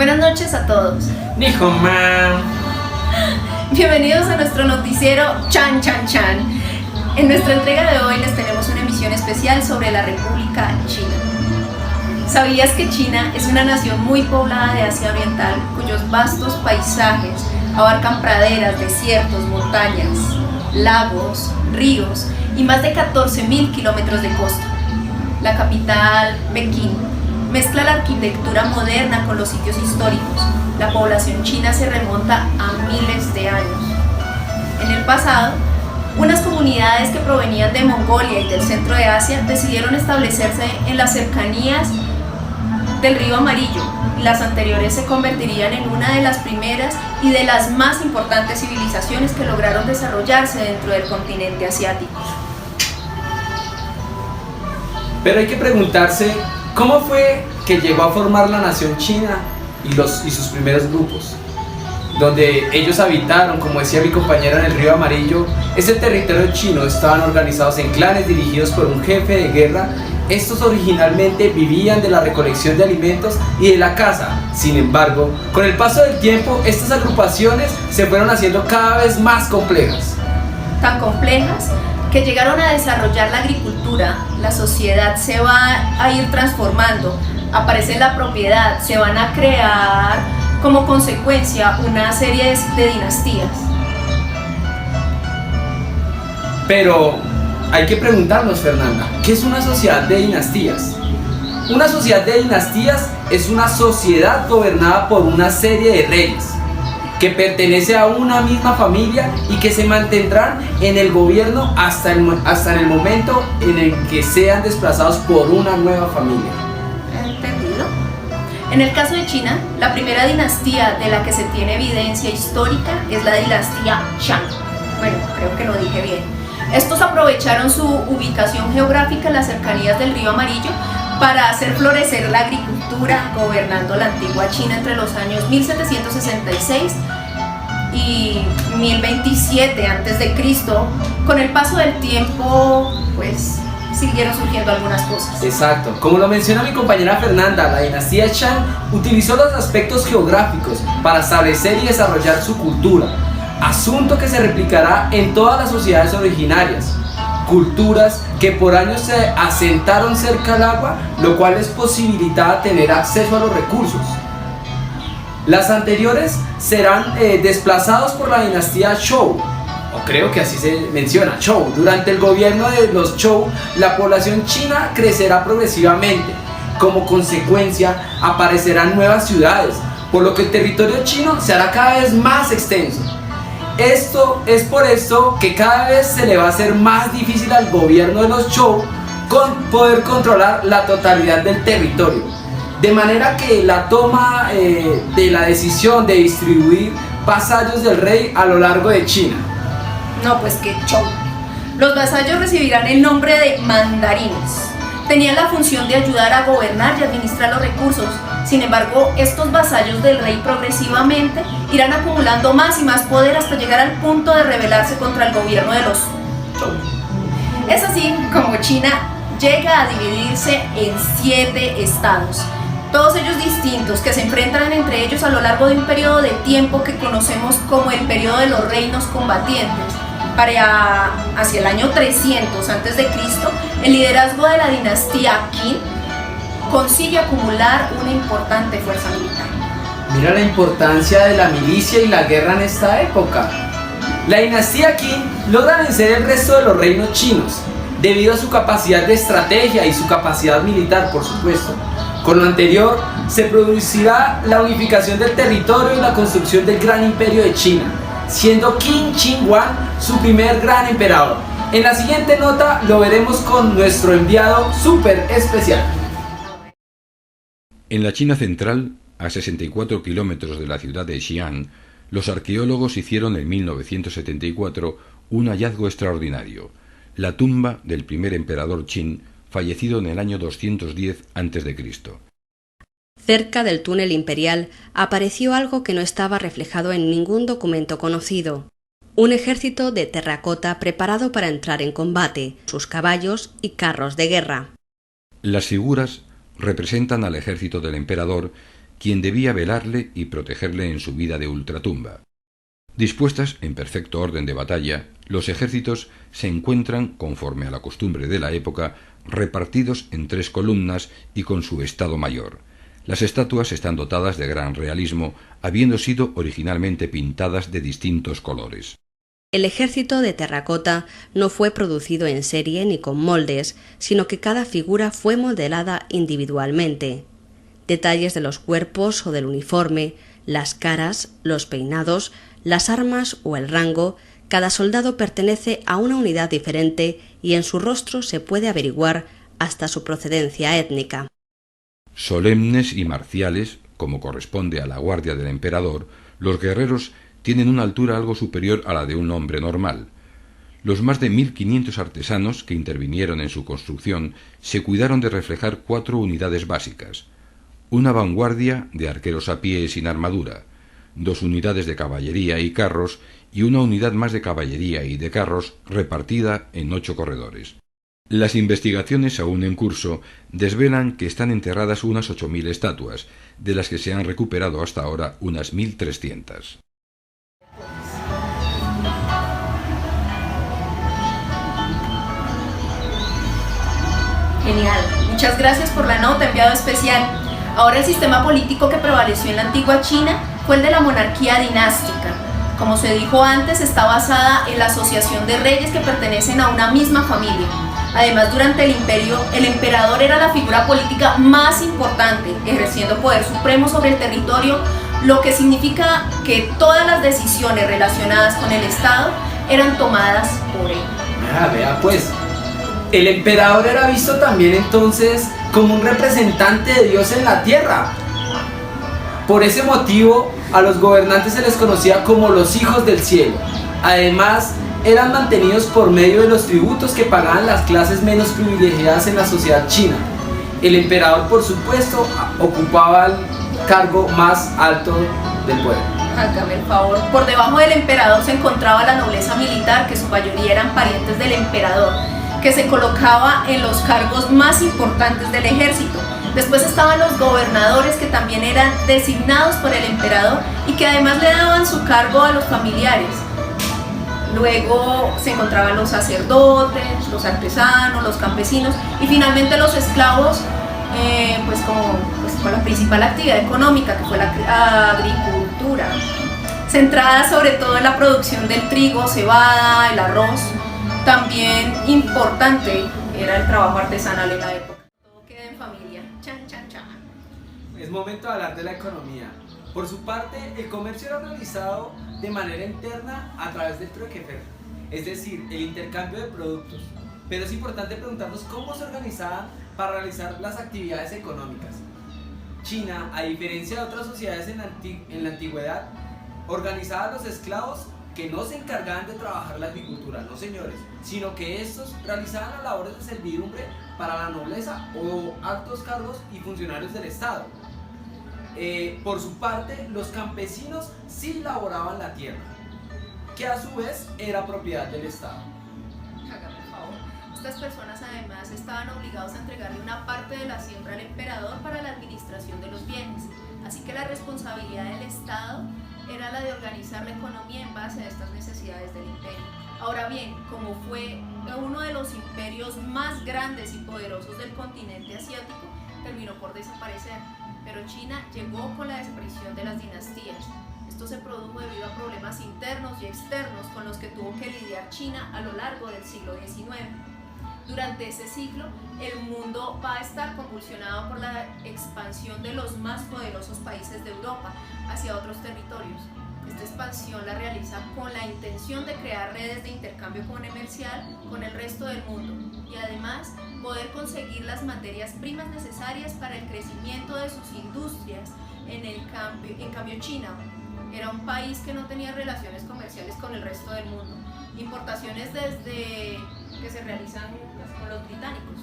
Buenas noches a todos. Nihonman. Bienvenidos a nuestro noticiero Chan Chan Chan. En nuestra entrega de hoy les tenemos una emisión especial sobre la República China. ¿Sabías que China es una nación muy poblada de Asia Oriental, cuyos vastos paisajes abarcan praderas, desiertos, montañas, lagos, ríos y más de 14.000 kilómetros de costa? La capital, Pekín, mezcla la arquitectura moderna con los sitios históricos. La población china se remonta a miles de años. En el pasado, unas comunidades que provenían de Mongolia y del centro de Asia decidieron establecerse en las cercanías del río Amarillo, y las anteriores se convertirían en una de las primeras y de las más importantes civilizaciones que lograron desarrollarse dentro del continente asiático. Pero hay que preguntarse, ¿cómo fue que llegó a formar la nación china y sus primeros grupos? Donde ellos habitaron, como decía mi compañera, en el río Amarillo. Ese territorio chino estaban organizados en clanes dirigidos por un jefe de guerra. Estos originalmente vivían de la recolección de alimentos y de la caza. Sin embargo, con el paso del tiempo, estas agrupaciones se fueron haciendo cada vez más complejas. Tan complejas que llegaron a desarrollar la agricultura. La sociedad se va a ir transformando, aparece la propiedad, se van a crear como consecuencia una serie de dinastías. Pero hay que preguntarnos, Fernanda, ¿qué es una sociedad de dinastías? Una sociedad de dinastías es una sociedad gobernada por una serie de reyes que pertenece a una misma familia y que se mantendrán en el gobierno hasta en el momento en el que sean desplazados por una nueva familia. ¿Entendido? En el caso de China, la primera dinastía de la que se tiene evidencia histórica es la dinastía Shang. Bueno, creo que lo dije bien. Estos aprovecharon su ubicación geográfica en las cercanías del río Amarillo para hacer florecer la agricultura, gobernando la antigua China entre los años 1766 y 1027 a.C. Con el paso del tiempo, pues siguieron surgiendo algunas cosas. Exacto, como lo menciona mi compañera Fernanda, la dinastía Shang utilizó los aspectos geográficos para establecer y desarrollar su cultura, asunto que se replicará en todas las sociedades originarias. Culturas que por años se asentaron cerca del agua, lo cual les posibilitaba tener acceso a los recursos. Las anteriores serán desplazados por la dinastía Zhou, o creo que así se menciona, Zhou. Durante el gobierno de los Zhou, la población china crecerá progresivamente. Como consecuencia, aparecerán nuevas ciudades, por lo que el territorio chino se hará cada vez más extenso. Esto es por esto que cada vez se le va a hacer más difícil al gobierno de los Zhou poder controlar la totalidad del territorio, de manera que la toma de la decisión de distribuir vasallos del rey a lo largo de China. No, pues que Zhou. Los vasallos recibirán el nombre de mandarines. Tenían la función de ayudar a gobernar y administrar los recursos. Sin embargo, estos vasallos del rey progresivamente irán acumulando más y más poder hasta llegar al punto de rebelarse contra el gobierno de los Zhou. Es así como China llega a dividirse en 7 estados, todos ellos distintos, que se enfrentan entre ellos a lo largo de un periodo de tiempo que conocemos como el periodo de los reinos combatientes. Para hacia el año 300 a.C., el liderazgo de la dinastía Qin consigue acumular una importante fuerza militar. Mira la importancia de la milicia y la guerra en esta época. La dinastía Qin logra vencer el resto de los reinos chinos, debido a su capacidad de estrategia y su capacidad militar, por supuesto. Con lo anterior, se producirá la unificación del territorio y la construcción del gran imperio de China, siendo Qin Shi Huang su primer gran emperador. En la siguiente nota lo veremos con nuestro enviado súper especial. En la China central, a 64 kilómetros de la ciudad de Xi'an, los arqueólogos hicieron en 1974 un hallazgo extraordinario: la tumba del primer emperador Qin, fallecido en el año 210 a.C. Cerca del túnel imperial apareció algo que no estaba reflejado en ningún documento conocido: un ejército de terracota preparado para entrar en combate, sus caballos y carros de guerra. Las figuras representan al ejército del emperador quien debía velarle y protegerle en su vida de ultratumba. Dispuestas en perfecto orden de batalla, los ejércitos se encuentran, conforme a la costumbre de la época, repartidos en 3 columnas y con su estado mayor. Las estatuas están dotadas de gran realismo, habiendo sido originalmente pintadas de distintos colores. El ejército de terracota no fue producido en serie ni con moldes, sino que cada figura fue modelada individualmente. Detalles de los cuerpos o del uniforme, las caras, los peinados, las armas o el rango, cada soldado pertenece a una unidad diferente y en su rostro se puede averiguar hasta su procedencia étnica. Solemnes y marciales, como corresponde a la guardia del emperador, los guerreros tienen una altura algo superior a la de un hombre normal. Los más de 1500 artesanos que intervinieron en su construcción se cuidaron de reflejar 4 unidades básicas: una vanguardia de arqueros a pie sin armadura, 2 unidades de caballería y carros y una unidad más de caballería y de carros repartida en 8 corredores. Las investigaciones aún en curso desvelan que están enterradas unas 8000 estatuas, de las que se han recuperado hasta ahora unas 1300. Genial, muchas gracias por la nota, enviado especial. Ahora el sistema político que prevaleció en la antigua China fue el de la monarquía dinástica. Como se dijo antes, está basada en la asociación de reyes que pertenecen a una misma familia. Además, durante el imperio, el emperador era la figura política más importante, ejerciendo poder supremo sobre el territorio, lo que significa que todas las decisiones relacionadas con el Estado eran tomadas por él. Vea pues, el emperador era visto también entonces como un representante de Dios en la tierra. Por ese motivo, a los gobernantes se les conocía como los hijos del cielo. Además, eran mantenidos por medio de los tributos que pagaban las clases menos privilegiadas en la sociedad china. El emperador, por supuesto, ocupaba el cargo más alto del pueblo. Hágame el favor. Por debajo del emperador se encontraba la nobleza militar, que su mayoría eran parientes del emperador, que se colocaba en los cargos más importantes del ejército. Después estaban los gobernadores, que también eran designados por el emperador y que además le daban su cargo a los familiares. Luego se encontraban los sacerdotes, los artesanos, los campesinos y finalmente los esclavos, con la principal actividad económica, que fue la agricultura, centrada sobre todo en la producción del trigo, cebada, el arroz. También importante era el trabajo artesanal en la época. Todo queda en familia. Chan, chan, chan. Es momento de hablar de la economía. Por su parte, el comercio era realizado de manera interna a través del trueque, es decir, el intercambio de productos. Pero es importante preguntarnos cómo se organizaban para realizar las actividades económicas. China, a diferencia de otras sociedades en la antigüedad, organizaba a los esclavos que no se encargaban de trabajar la agricultura, no señores, sino que estos realizaban las labores de servidumbre para la nobleza o altos cargos y funcionarios del Estado. Por su parte, los campesinos sí laboraban la tierra, que a su vez era propiedad del Estado. Hágame el favor. Estas personas además estaban obligados a entregarle una parte de la siembra al emperador para la administración de los bienes, así que la responsabilidad del Estado era la de organizar la economía en base a estas necesidades del imperio. Ahora bien, como fue uno de los imperios más grandes y poderosos del continente asiático, terminó por desaparecer, pero China llegó con la desaparición de las dinastías. Esto se produjo debido a problemas internos y externos con los que tuvo que lidiar China a lo largo del siglo XIX. Durante ese siglo, el mundo va a estar convulsionado por la expansión de los más poderosos países de Europa hacia otros territorios. Esta expansión la realiza con la intención de crear redes de intercambio comercial con el resto del mundo y además poder conseguir las materias primas necesarias para el crecimiento de sus industrias. En cambio, China era un país que no tenía relaciones comerciales con el resto del mundo. Importaciones desde que se realizan con los británicos.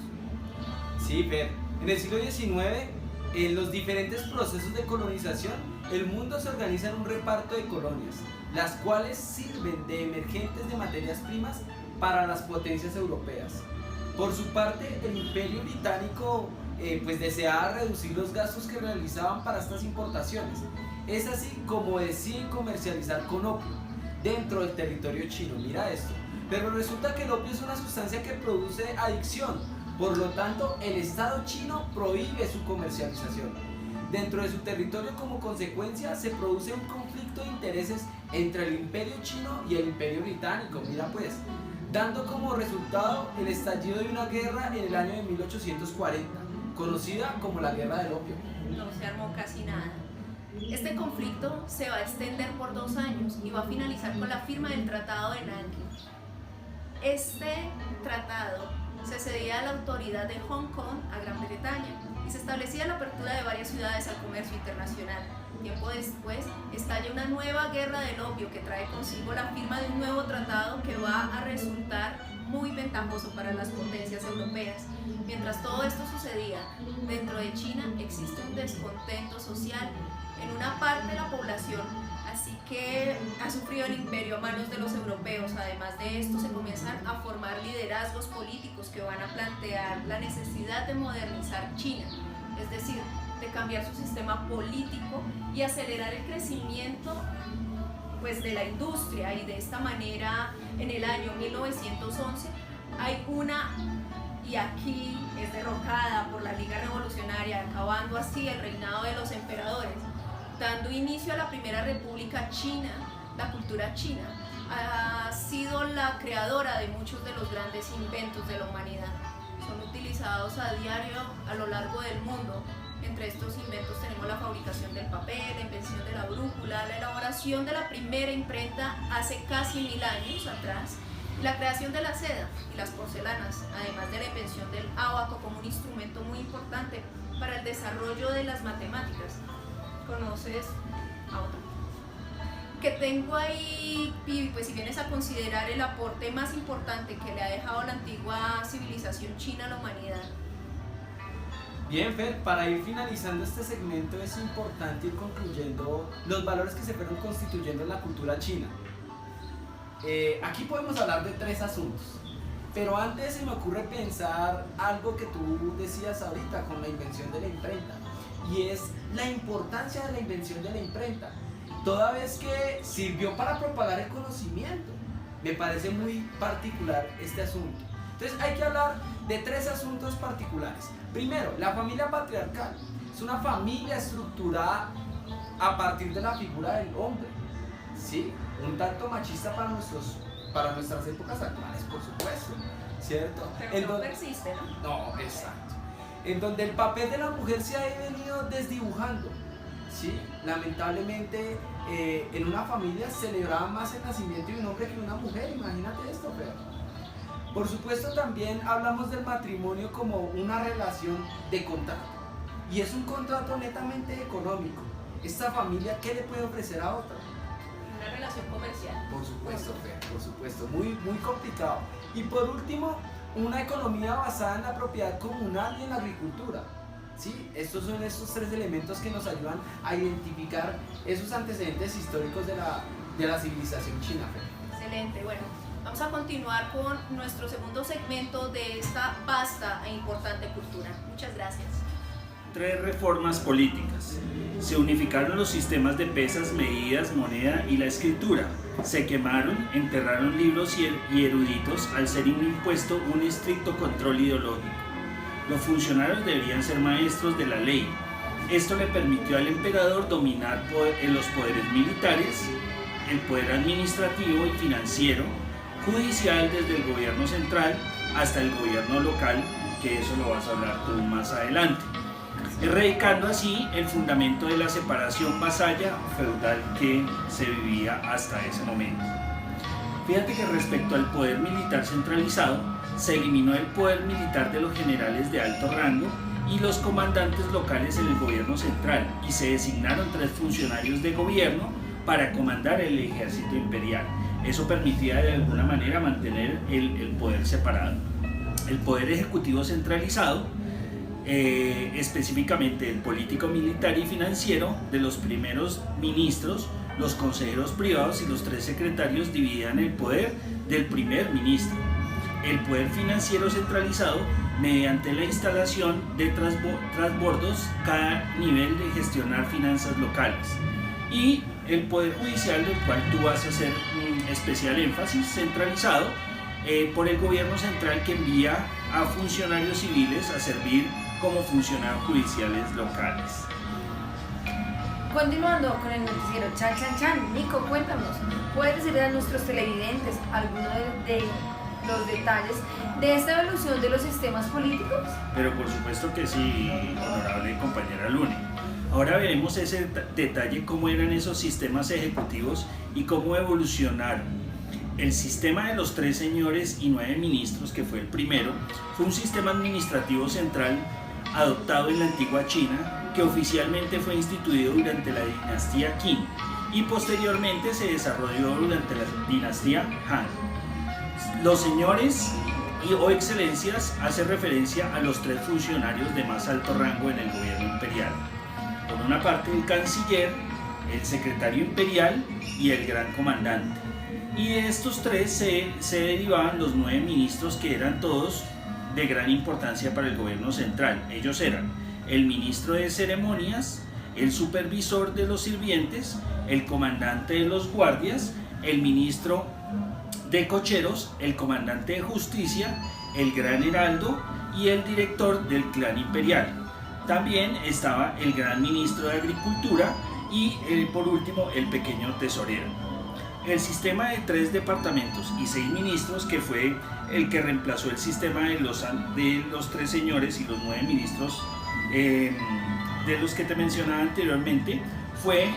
Sí, Fer, en el siglo XIX, en los diferentes procesos de colonización, el mundo se organiza en un reparto de colonias, las cuales sirven de emergentes de materias primas para las potencias europeas. Por su parte, el Imperio Británico pues deseaba reducir los gastos que realizaban para estas importaciones. Es así como deciden comercializar con opio dentro del territorio chino, mira esto. Pero resulta que el opio es una sustancia que produce adicción, por lo tanto el Estado chino prohíbe su comercialización. Dentro de su territorio, como consecuencia, se produce un conflicto de intereses entre el Imperio chino y el Imperio británico, mira pues, dando como resultado el estallido de una guerra en el año de 1840, conocida como la Guerra del Opio. No se armó casi nada. Este conflicto se va a extender por 2 años y va a finalizar con la firma del Tratado de Nanking. Este tratado se cedía a la autoridad de Hong Kong a Gran Bretaña y se establecía la apertura de varias ciudades al comercio internacional. Tiempo después estalla una nueva guerra del opio que trae consigo la firma de un nuevo tratado que va a resultar muy ventajoso para las potencias europeas. Mientras todo esto sucedía, dentro de China existe un descontento social en una parte de la población, así que ha sufrido el imperio a manos de los europeos. Además de esto, se comienzan a formar liderazgos políticos que van a plantear la necesidad de modernizar China, es decir, de cambiar su sistema político y acelerar el crecimiento pues de la industria. Y de esta manera, en el año 1911 hay una, y aquí es derrocada por la Liga Revolucionaria, acabando así el reinado de los emperadores, dando inicio a la primera república china. La cultura china ha sido la creadora de muchos de los grandes inventos de la humanidad. Son utilizados a diario a lo largo del mundo. Entre estos inventos tenemos la fabricación del papel, la invención de la brújula, la elaboración de la primera imprenta hace casi 1000 años atrás, la creación de la seda y las porcelanas, además de la invención del ábaco como un instrumento muy importante para el desarrollo de las matemáticas. ¿Conoces a otra? Que tengo ahí, pues si vienes a considerar el aporte más importante que le ha dejado la antigua civilización china a la humanidad. Bien, Fer, para ir finalizando este segmento es importante ir concluyendo los valores que se fueron constituyendo en la cultura china. Aquí podemos hablar de 3 asuntos, pero antes se me ocurre pensar algo que tú decías ahorita con la invención de la imprenta, y es la importancia de la invención de la imprenta, toda vez que sirvió para propagar el conocimiento. Me parece muy particular este asunto. Entonces hay que hablar de 3 asuntos particulares. Primero, la familia patriarcal. Es una familia estructurada a partir de la figura del hombre, ¿sí? Un tanto machista para nuestras épocas actuales, por supuesto, ¿cierto? Pero no persiste, ¿no? No, exacto. En donde el papel de la mujer se ha venido desdibujando, ¿sí? Lamentablemente, en una familia se celebraba más el nacimiento de un hombre que de una mujer. Imagínate esto, pero por supuesto también hablamos del matrimonio como una relación de contrato, y es un contrato netamente económico. Esta familia, ¿qué le puede ofrecer a otra? Una relación comercial. Por supuesto, Fer, por supuesto, muy, muy complicado. Y por último, una economía basada en la propiedad comunal y en la agricultura, ¿sí? Estos son esos 3 elementos que nos ayudan a identificar esos antecedentes históricos de la civilización china, Fer. Excelente, bueno, vamos a continuar con nuestro segundo segmento de esta vasta e importante cultura. Muchas gracias. 3 reformas políticas. Se unificaron los sistemas de pesas, medidas, moneda y la escritura. Se quemaron, enterraron libros y eruditos al ser impuesto un estricto control ideológico. Los funcionarios deberían ser maestros de la ley. Esto le permitió al emperador dominar los poderes militares, el poder administrativo y financiero, judicial desde el gobierno central hasta el gobierno local, que eso lo vas a hablar tú más adelante, erradicando así el fundamento de la separación vasalla feudal que se vivía hasta ese momento. Fíjate que respecto al poder militar centralizado, se eliminó el poder militar de los generales de alto rango y los comandantes locales en el gobierno central, y se designaron 3 funcionarios de gobierno para comandar el ejército imperial. Eso permitía de alguna manera mantener el poder separado. El poder ejecutivo centralizado, específicamente el político, militar y financiero de los primeros ministros, los consejeros privados y los 3 secretarios dividían el poder del primer ministro. El poder financiero centralizado mediante la instalación de transbordos cada nivel de gestionar finanzas locales. Y el Poder Judicial, del cual tú vas a hacer especial énfasis, centralizado por el gobierno central, que envía a funcionarios civiles a servir como funcionarios judiciales locales. Continuando con el noticiero Chan Chan Chan, Nico, cuéntanos, ¿puedes decirle a nuestros televidentes algunos de los detalles de esta evolución de los sistemas políticos? Pero por supuesto que sí, honorable compañera Lune. Ahora veremos ese detalle, cómo eran esos sistemas ejecutivos y cómo evolucionaron. El sistema de los 3 señores y 9 ministros, que fue el primero, fue un sistema administrativo central adoptado en la antigua China, que oficialmente fue instituido durante la dinastía Qin y posteriormente se desarrolló durante la dinastía Han. Los señores o excelencias hace referencia a los 3 funcionarios de más alto rango en el gobierno imperial. Por una parte, el canciller, el secretario imperial y el gran comandante. Y de estos 3 se derivaban los 9 ministros, que eran todos de gran importancia para el gobierno central. Ellos eran el ministro de ceremonias, el supervisor de los sirvientes, el comandante de los guardias, el ministro de cocheros, el comandante de justicia, el gran heraldo y el director del clan imperial. También estaba el gran ministro de agricultura y por último el pequeño tesorero. El sistema de 3 departamentos y 6 ministros, que fue el que reemplazó el sistema de los 3 señores y los 9 ministros de los que te mencionaba anteriormente, fue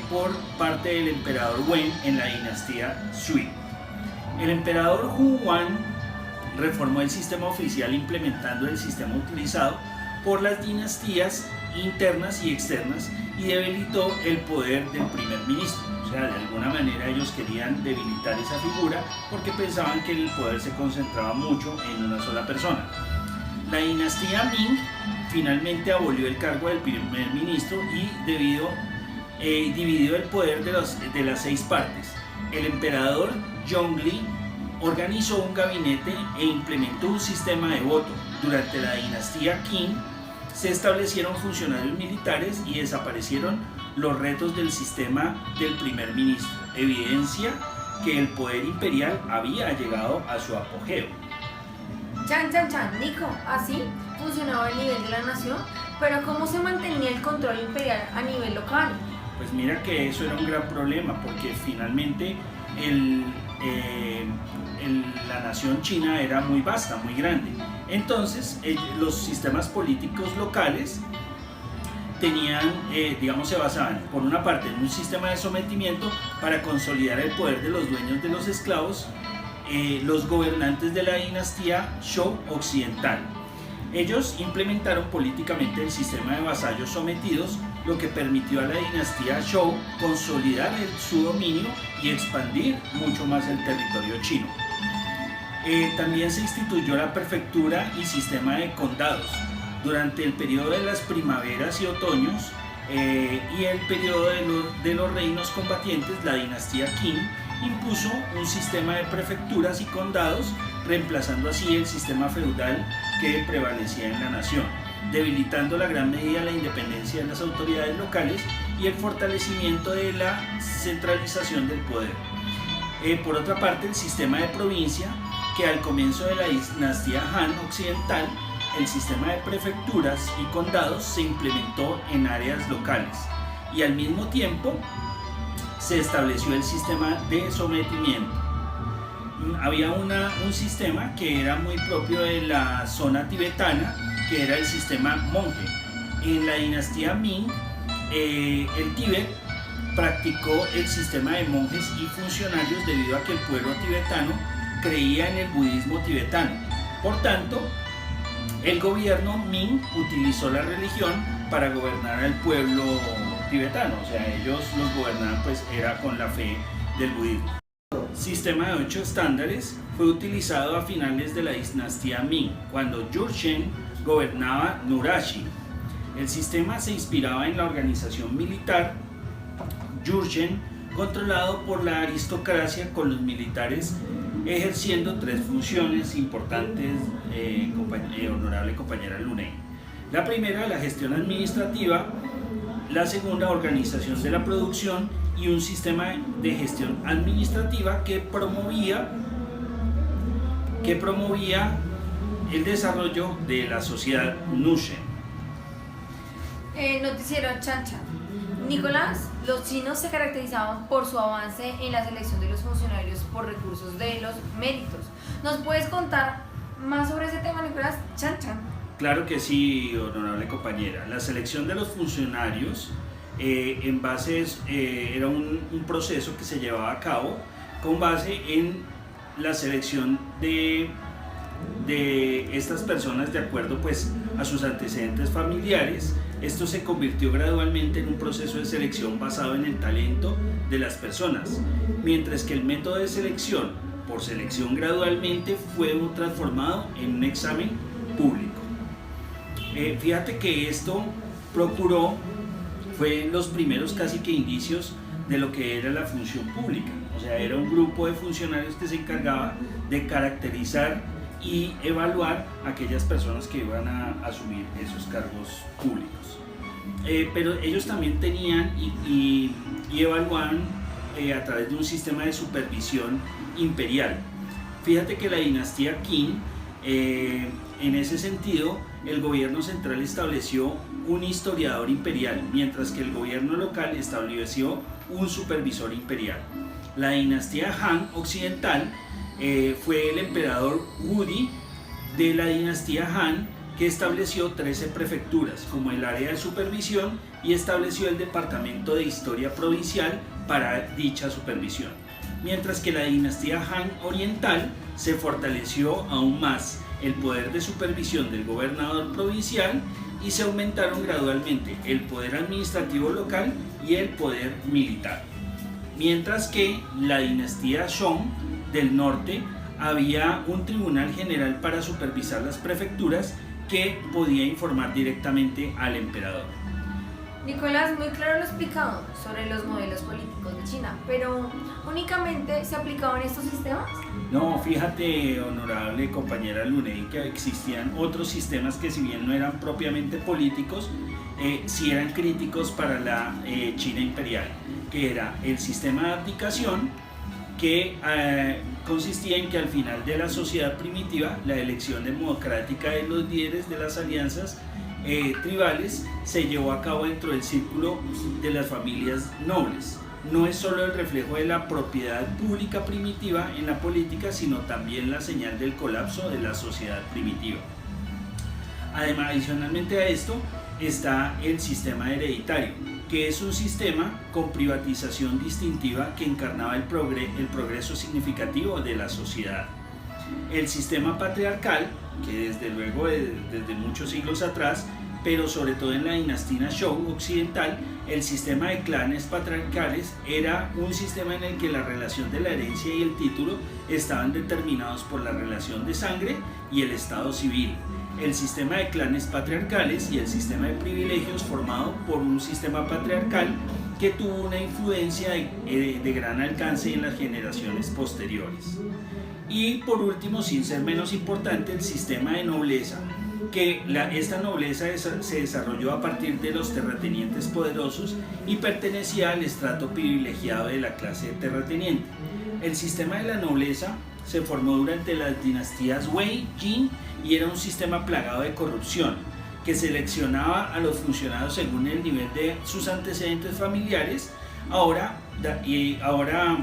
por parte del emperador Wen en la dinastía Sui. El emperador Hu Wan reformó el sistema oficial implementando el sistema utilizado por las dinastías internas y externas y debilitó el poder del primer ministro. O sea, de alguna manera ellos querían debilitar esa figura porque pensaban que el poder se concentraba mucho en una sola persona. La dinastía Ming finalmente abolió el cargo del primer ministro y dividió el poder de las 6 partes. El emperador Zhongli organizó un gabinete e implementó un sistema de voto. Durante la dinastía Qin se establecieron funcionarios militares y desaparecieron los retos del sistema del primer ministro, evidencia que el poder imperial había llegado a su apogeo. Chan Chan Chan, Nico, así funcionaba el nivel de la nación, pero ¿cómo se mantenía el control imperial a nivel local? Pues mira que eso era un gran problema, porque finalmente la nación china era muy vasta, muy grande. Entonces los sistemas políticos locales se basaban por una parte en un sistema de sometimiento para consolidar el poder de los dueños de los esclavos, los gobernantes de la dinastía Zhou occidental. Ellos implementaron políticamente el sistema de vasallos sometidos, lo que permitió a la dinastía Zhou consolidar su dominio y expandir mucho más el territorio chino. También se instituyó la prefectura y sistema de condados. Durante el periodo de las primaveras y otoños y el periodo de los reinos combatientes, la dinastía Qin impuso un sistema de prefecturas y condados, reemplazando así el sistema feudal que prevalecía en la nación, debilitando la gran medida la independencia de las autoridades locales y el fortalecimiento de la centralización del poder. Por otra parte, el sistema de provincia, que al comienzo de la dinastía Han occidental, el sistema de prefecturas y condados se implementó en áreas locales y al mismo tiempo se estableció el sistema de sometimiento. Había un sistema que era muy propio de la zona tibetana, que era el sistema monje. En la dinastía Ming, el Tíbet practicó el sistema de monjes y funcionarios debido a que el pueblo tibetano creía en el budismo tibetano. Por tanto, el gobierno Ming utilizó la religión para gobernar al pueblo tibetano, o sea, ellos los gobernaban era con la fe del budismo. El sistema de 8 estándares fue utilizado a finales de la dinastía Ming, cuando Jurchen gobernaba Nurashi. El sistema se inspiraba en la organización militar Jurchen, controlado por la aristocracia, con los militares ejerciendo tres funciones importantes, honorable compañera Luney. La primera, la gestión administrativa; la segunda, organización de la producción; y un sistema de gestión administrativa que promovía el desarrollo de la sociedad Nushen. Noticiero Chan Chan. Nicolás, los chinos se caracterizaban por su avance en la selección de los funcionarios por recursos de los méritos. ¿Nos puedes contar más sobre ese tema, Nicolás? Chan Chan. Claro que sí, honorable compañera. La selección de los funcionarios en base era un proceso que se llevaba a cabo con base en la selección de estas personas de acuerdo pues a sus antecedentes familiares. Esto se convirtió gradualmente en un proceso de selección basado en el talento de las personas, mientras que el método de selección por selección gradualmente fue transformado en un examen público. Fíjate que esto fue los primeros casi que indicios de lo que era la función pública. O sea, era un grupo de funcionarios que se encargaba de caracterizar y evaluar a aquellas personas que iban a asumir esos cargos públicos. Pero ellos también tenían y evaluaban a través de un sistema de supervisión imperial. Fíjate que la dinastía Qin, en ese sentido, el gobierno central estableció un historiador imperial, mientras que el gobierno local estableció un supervisor imperial. La dinastía Han occidental fue el emperador Wudi de la dinastía Han, que estableció 13 prefecturas como el área de supervisión y estableció el departamento de historia provincial para dicha supervisión. Mientras que la dinastía Han oriental se fortaleció aún más el poder de supervisión del gobernador provincial y se aumentaron gradualmente el poder administrativo local y el poder militar. Mientras que la dinastía Song del norte había un tribunal general para supervisar las prefecturas que podía informar directamente al emperador. Nicolás, muy claro lo explicado sobre los modelos políticos de China, pero ¿únicamente se aplicaban estos sistemas? No, fíjate, honorable compañera Luney, que existían otros sistemas que, si bien no eran propiamente políticos, sí eran críticos para la China imperial, que era el sistema de abdicación, que consistía en que al final de la sociedad primitiva la elección democrática de los líderes de las alianzas tribales se llevó a cabo dentro del círculo de las familias nobles. No es solo el reflejo de la propiedad pública primitiva en la política, sino también la señal del colapso de la sociedad primitiva. Además, adicionalmente a esto está el sistema hereditario, que es un sistema con privatización distintiva que encarnaba el progreso significativo de la sociedad. El sistema patriarcal, que desde luego desde muchos siglos atrás, pero sobre todo en la dinastía Zhou occidental, el sistema de clanes patriarcales era un sistema en el que la relación de la herencia y el título estaban determinados por la relación de sangre y el estado civil. El sistema de clanes patriarcales y el sistema de privilegios formado por un sistema patriarcal que tuvo una influencia de gran alcance en las generaciones posteriores. Y por último, sin ser menos importante, el sistema de nobleza, que esta nobleza se desarrolló a partir de los terratenientes poderosos y pertenecía al estrato privilegiado de la clase terrateniente. El sistema de la nobleza se formó durante las dinastías Wei, Jin, y era un sistema plagado de corrupción, que seleccionaba a los funcionarios según el nivel de sus antecedentes familiares. Ahora,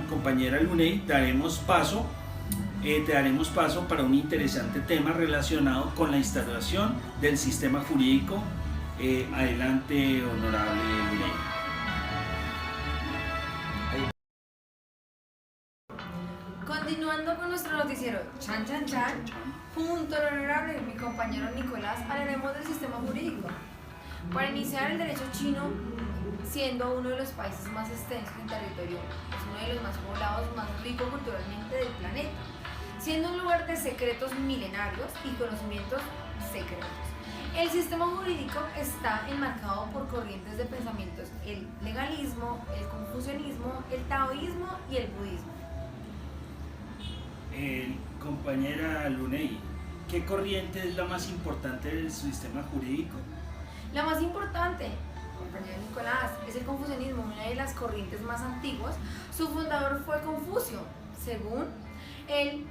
compañera Luney, te daremos paso para un interesante tema relacionado con la instalación del sistema jurídico. Adelante, honorable Luney. Continuando con nuestro noticiero Chan Chan Chan, junto al honorable mi compañero Nicolás, hablaremos del sistema jurídico. Para iniciar, el derecho chino, siendo uno de los países más extensos en territorio, es uno de los más poblados, más rico culturalmente del planeta, siendo un lugar de secretos milenarios y conocimientos secretos. El sistema jurídico está enmarcado por corrientes de pensamientos: el legalismo, el confucianismo, el taoísmo y el budismo. Compañera Luney, ¿qué corriente es la más importante del sistema jurídico? La más importante, compañero Nicolás, es el confucianismo, una de las corrientes más antiguas. Su fundador fue Confucio. Según él,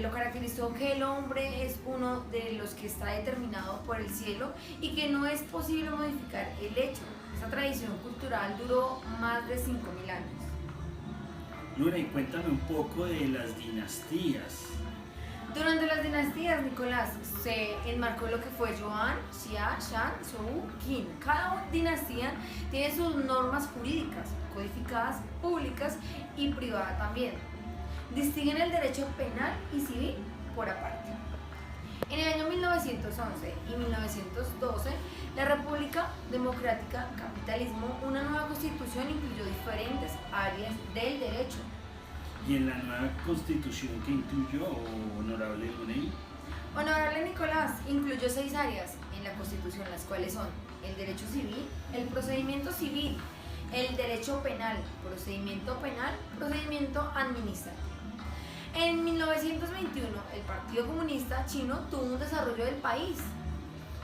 lo caracterizó que el hombre es uno de los que está determinado por el cielo y que no es posible modificar el hecho. Esta tradición cultural duró más de 5.000 años. Luney, cuéntame un poco de las dinastías. Durante las dinastías, Nicolás, se enmarcó lo que fue Yuan, Xia, Shang, Zhou, Qin. Cada dinastía tiene sus normas jurídicas, codificadas, públicas y privadas también. Distinguen el derecho penal y civil por aparte. En el año 1911 y 1912, la República Democrática Capitalismo, una nueva constitución, incluyó diferentes áreas del derecho. ¿Y en la nueva constitución que incluyó, honorable Luney? Honorable Nicolás, incluyó 6 áreas en la Constitución, las cuales son el derecho civil, el procedimiento civil, el derecho penal, procedimiento administrativo. En 1921, el Partido Comunista Chino tuvo un desarrollo del país.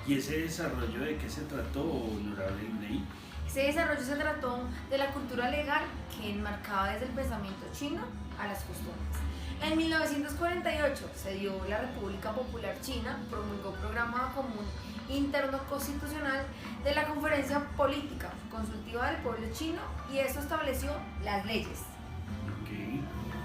¿Y ese desarrollo de qué se trató, honorable Luney? Ese desarrollo se trató de la cultura legal que enmarcaba desde el pensamiento chino a las costumbres. En 1948 se dio la República Popular China, promulgó programa común interno constitucional de la Conferencia Política Consultiva del Pueblo Chino y eso estableció las leyes. Okay.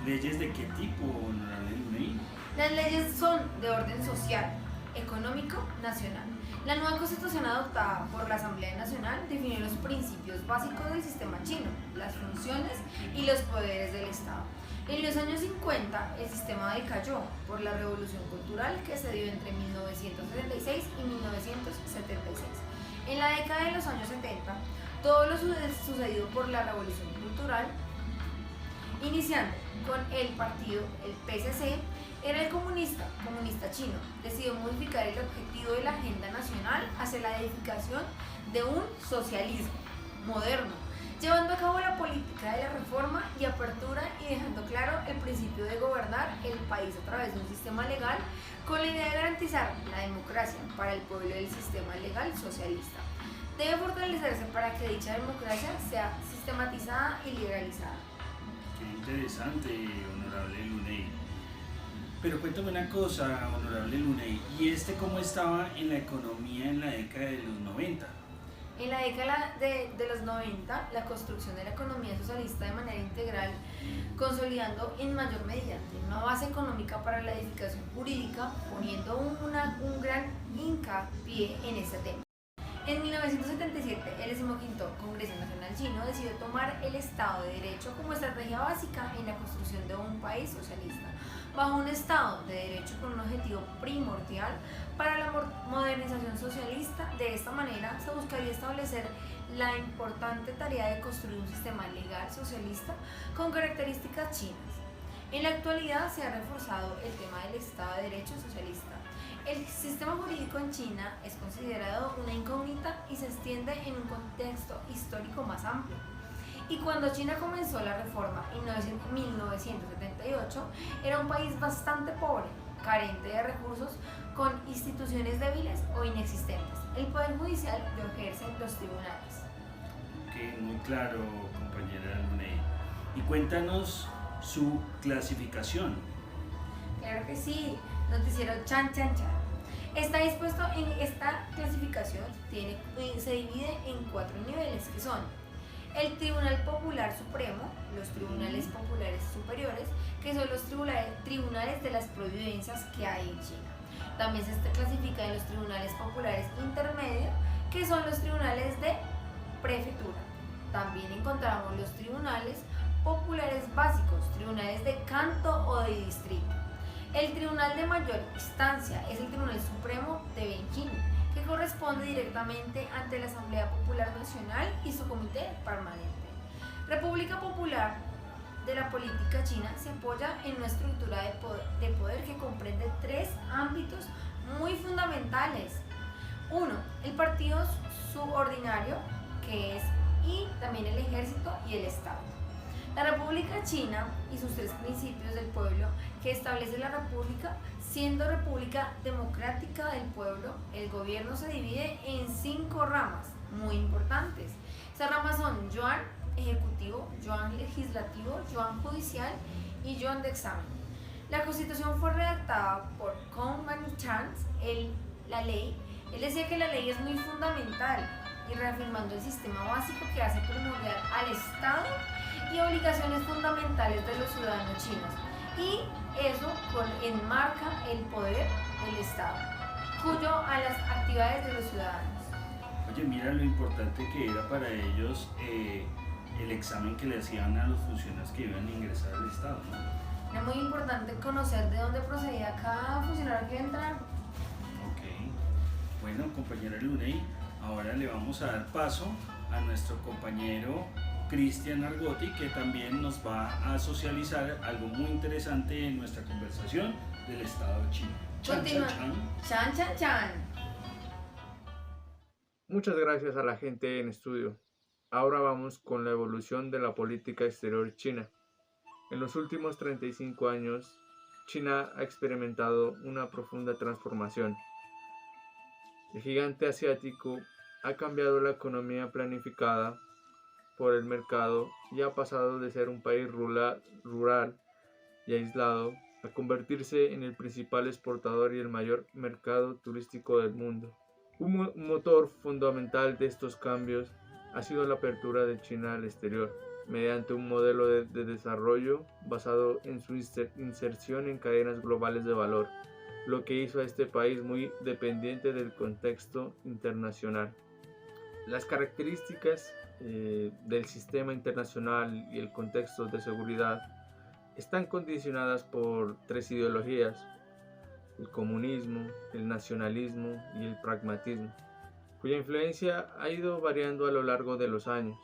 ¿Leyes de qué tipo, honorable Luney? Las leyes son de orden social, económico, nacional. La nueva constitución adoptada por la Asamblea Nacional definió los principios básicos del sistema chino, las funciones y los poderes del Estado. En los años 50, el sistema decayó por la revolución cultural que se dio entre 1976 y 1976. En la década de los años 70, todo lo sucedido por la revolución cultural, iniciando con el partido, el PCC, era el comunista chino, decidió modificar el objetivo de la agenda nacional hacia la edificación de un socialismo moderno, llevando a cabo la política de la reforma y apertura y dejando claro el principio de gobernar el país a través de un sistema legal con la idea de garantizar la democracia para el pueblo del sistema legal socialista. Debe fortalecerse para que dicha democracia sea sistematizada y legalizada. Qué interesante, honorable Luney. Pero cuéntame una cosa, honorable Luney, ¿y cómo estaba en la economía en la década de los 90? En la década de los 90, la construcción de la economía socialista de manera integral, consolidando en mayor medida una base económica para la edificación jurídica, poniendo un gran hincapié en este tema. En 1977, el 15º Congreso Nacional Chino decidió tomar el Estado de Derecho como estrategia básica en la construcción de un país socialista, bajo un Estado de Derecho con un objetivo primordial para la modernización socialista. De esta manera, se buscaría establecer la importante tarea de construir un sistema legal socialista con características chinas. En la actualidad se ha reforzado el tema del Estado de Derecho socialista. El sistema jurídico en China es considerado una incógnita y se extiende en un contexto histórico más amplio. Y cuando China comenzó la reforma en 1978, era un país bastante pobre, carente de recursos, con instituciones débiles o inexistentes. El Poder Judicial lo ejercen los tribunales. Ok, muy claro, compañera Luney. Y cuéntanos su clasificación. Claro que sí, noticiero Chan Chan Chan. Está dispuesto en esta clasificación, se divide en 4 niveles, que son el Tribunal Popular Supremo, los Tribunales Populares Superiores, que son los tribunales de las providencias que hay en China. También se clasifica en los Tribunales Populares Intermedios, que son los tribunales de prefectura. También encontramos los Tribunales Populares Básicos, tribunales de canto o de distrito. El tribunal de mayor instancia es el Tribunal Supremo de Beijing, que corresponde directamente ante la Asamblea Popular Nacional y su comité permanente. República Popular de la política china se apoya en una estructura de poder que comprende 3 ámbitos muy fundamentales. 1. El partido subordinario, que es, y también el ejército y el Estado. La República China y sus tres principios del pueblo que establece la República, siendo República democrática del pueblo, el gobierno se divide en 5 ramas muy importantes. Estas ramas son Yuan ejecutivo, Yuan legislativo, Yuan judicial y Yuan de examen. La Constitución fue redactada por Kong Man-chan, la ley. Él decía que la ley es muy fundamental y reafirmando el sistema básico que hace primordial al Estado y obligaciones fundamentales de los ciudadanos chinos. Y eso enmarca el poder del Estado, cuyo a las actividades de los ciudadanos. Oye, mira lo importante que era para ellos el examen que le hacían a los funcionarios que iban a ingresar al Estado, ¿no? Era muy importante conocer de dónde procedía cada funcionario que iba a entrar. Ok. Bueno, compañera Luney, ahora le vamos a dar paso a nuestro compañero Cristian Argotti, que también nos va a socializar algo muy interesante en nuestra conversación del Estado chino. Continúa. Chan, chan, chan. Muchas gracias a la gente en estudio. Ahora vamos con la evolución de la política exterior china. En los últimos 35 años, China ha experimentado una profunda transformación. El gigante asiático ha cambiado la economía planificada por el mercado y ha pasado de ser un país rural y aislado a convertirse en el principal exportador y el mayor mercado turístico del mundo. Un motor fundamental de estos cambios ha sido la apertura de China al exterior, mediante un modelo de desarrollo basado en su inserción en cadenas globales de valor, lo que hizo a este país muy dependiente del contexto internacional. Las características del sistema internacional y el contexto de seguridad están condicionadas por 3 ideologías: el comunismo, el nacionalismo y el pragmatismo, cuya influencia ha ido variando a lo largo de los años,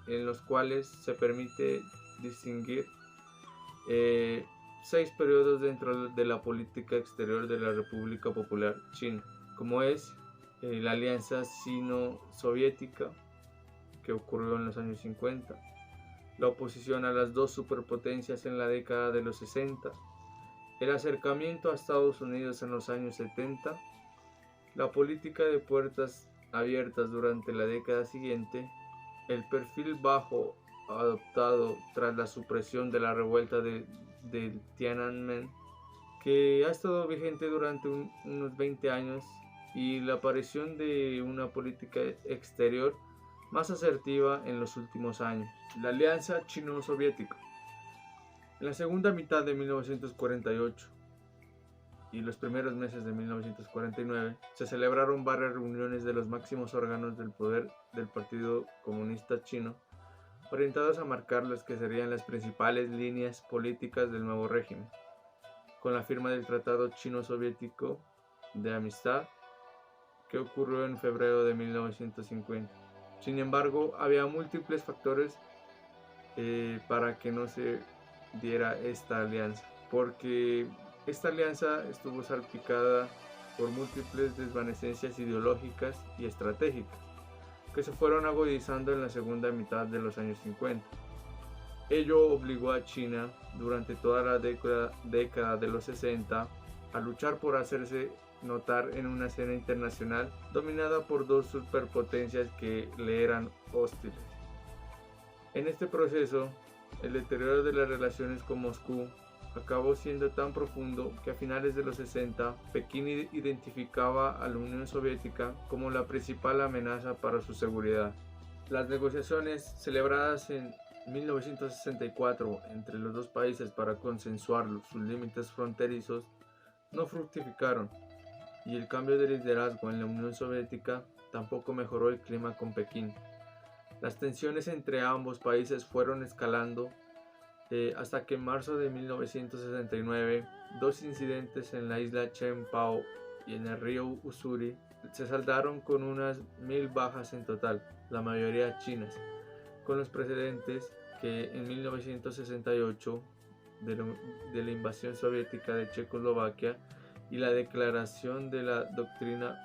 en los cuales se permite distinguir 6 periodos dentro de la política exterior de la República Popular China, como es la alianza sino-soviética, que ocurrió en los años 50, la oposición a las 2 superpotencias en la década de los 60, el acercamiento a Estados Unidos en los años 70, la política de puertas abiertas durante la década siguiente, el perfil bajo adoptado tras la supresión de la revuelta de Tiananmen, que ha estado vigente durante unos 20 años, y la aparición de una política exterior más asertiva en los últimos años, la alianza chino-soviética. En la segunda mitad de 1948 y los primeros meses de 1949 se celebraron varias reuniones de los máximos órganos del poder del Partido Comunista Chino, orientadas a marcar las que serían las principales líneas políticas del nuevo régimen, con la firma del Tratado Chino-Soviético de Amistad, que ocurrió en febrero de 1950. Sin embargo, había múltiples factores para que no se diera esta alianza, porque esta alianza estuvo salpicada por múltiples desvanecencias ideológicas y estratégicas, que se fueron agudizando en la segunda mitad de los años 50. Ello obligó a China, durante toda la década de los 60, a luchar por hacerse notar en una escena internacional dominada por 2 superpotencias que le eran hostiles. En este proceso, el deterioro de las relaciones con Moscú acabó siendo tan profundo que a finales de los 60, Pekín identificaba a la Unión Soviética como la principal amenaza para su seguridad. Las negociaciones celebradas en 1964 entre los 2 países para consensuar sus límites fronterizos no fructificaron, y el cambio de liderazgo en la Unión Soviética tampoco mejoró el clima con Pekín. Las tensiones entre ambos países fueron escalando hasta que en marzo de 1969 2 incidentes en la isla Chen-Pao y en el río Ussuri se saldaron con unas 1000 bajas en total, la mayoría chinas, con los precedentes que en 1968 de la invasión soviética de Checoslovaquia y la declaración de la doctrina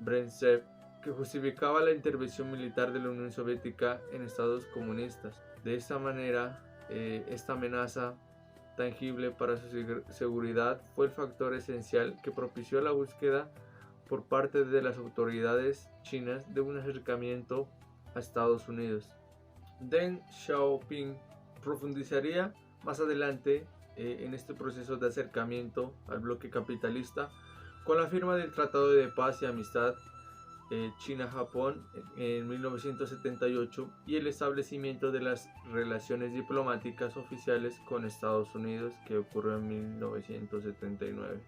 Brezhnev, que justificaba la intervención militar de la Unión Soviética en estados comunistas. De esta manera, esta amenaza tangible para su seguridad fue el factor esencial que propició la búsqueda por parte de las autoridades chinas de un acercamiento a Estados Unidos. Deng Xiaoping profundizaría más adelante en este proceso de acercamiento al bloque capitalista con la firma del Tratado de Paz y Amistad China-Japón en 1978 y el establecimiento de las relaciones diplomáticas oficiales con Estados Unidos, que ocurrió en 1979.